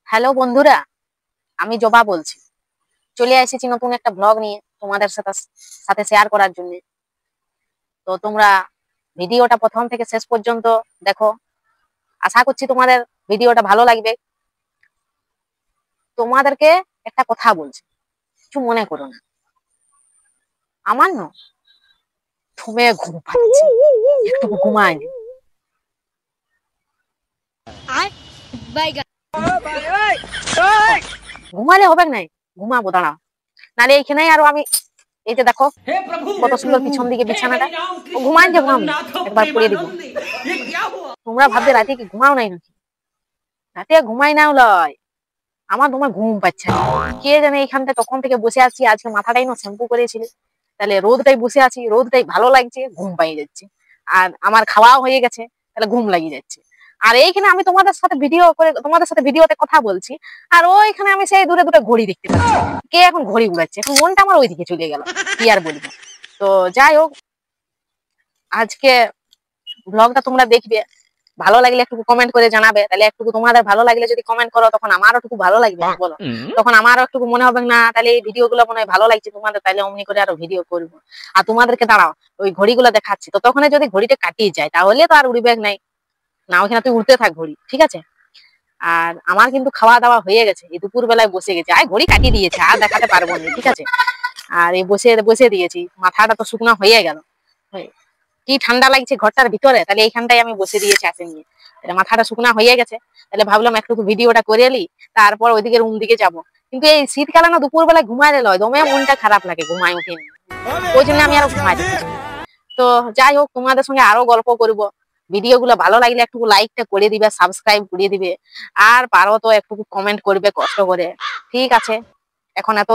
Hello বন্ধুরা, আমি জবা বলছি। চলে এসেছি নতুন একটা ব্লগ নিয়ে তোমাদের সাথে সাথে শেয়ার করার জন্য। তো তোমরা ভিডিওটা প্রথম থেকে শেষ পর্যন্ত দেখো। আশা করছি তোমাদের ভিডিওটা ভালো লাগবে। তোমাদেরকে একটা কথা বলছি, কিছু মনে করো না। আমার না ঘুমে ঘুম পাচ্ছে, একটু ঘুমাই নি। ঘুমালে হবে নাই, ঘুমাবো দাঁড়াও। নাহলে এইখানেই আরো আমি এই যে দেখো কত সুন্দর পিছন দিকে বিছানাটা, ও ঘুমাই যে ঘুমাবো, একবার পড়িয়ে দিব। তোমরা ভাববে রাতে কি ঘুমাও নাই নাকি? রাতে ঘুমাই নাও লয়, আমার তোমার ঘুম পাচ্ছে না। কে জানে এইখানটা তখন থেকে বসে আছি, আজকে মাথাটাই না শ্যাম্পু করেছিল, তাহলে রোদটাই বসে আছি, রোদটাই ভালো লাগছে, ঘুম পাই যাচ্ছে। আর আমার খাওয়াও হয়ে গেছে, তাহলে ঘুম লাগিয়ে যাচ্ছে। আর এইখানে আমি তোমাদের সাথে ভিডিও করে তোমাদের সাথে ভিডিওতে কথা বলছি, আর ওইখানে আমি সেই দূরে দূরে ঘড়ি দেখতে পাচ্ছি। কে এখন ঘড়ি উড়াচ্ছে, এখন মনটা আমার ওইদিকে চলে গেল, কি আর বলবো। তো যাই হোক, আজকে ব্লগটা তোমরা দেখবে, ভালো লাগলে একটু কমেন্ট করে জানাবে। তাহলে একটু তোমাদের ভালো লাগলে যদি কমেন্ট করো, তখন আমারও একটু ভালো লাগবে, বলো। তখন আমারও একটু মনে হবে না, তাহলে এই ভিডিও গুলো মনে হয় ভালো লাগছে তোমাদের, তাহলে অমনি করে আরো ভিডিও করবো। আর তোমাদেরকে দাঁড়াও, ওই ঘড়িগুলো দেখাচ্ছি। তো তখন যদি ঘড়িটা কাটিয়ে যায়, তাহলে তো আর উড়বে নাই, না ওখানে তুই উঠতে থাক ঘড়ি, ঠিক আছে। আর আমার কিন্তু খাওয়া দাওয়া হয়ে গেছে, এই দুপুর বেলায় বসে গেছে, আর ঘড়ি কাটিয়ে দিয়েছে, আর দেখাতে পারবো না, ঠিক আছে। আর এই বসে বসে দিয়েছি, মাথাটা তো শুকনো হয়ে গেল। কি ঠান্ডা লাগছে ঘরটার ভিতরে, তাহলে এইখানটাই আমি বসে দিয়েছি আসে নিয়ে, তাহলে মাথাটা শুকনা হয়ে গেছে। তাহলে ভাবলাম একটু ভিডিওটা করে এলি, তারপর ওইদিকে রুম দিকে যাবো। কিন্তু এই শীতকালে না দুপুর বেলায় ঘুমাইলে লয়, দমে মনটা খারাপ লাগে, ঘুমাই উঠিনি, ওই জন্য আমি আরো ঘুমাই দিচ্ছি। তো যাই হোক, তোমাদের সঙ্গে আরো গল্প করব। ভিডিও গুলো ভালো লাগলে একটু লাইকটা করে দিবে, সাবস্ক্রাইব করে দিবে, আর পারো তো একটু কমেন্ট করবে কষ্ট করে, ঠিক আছে। এখন এত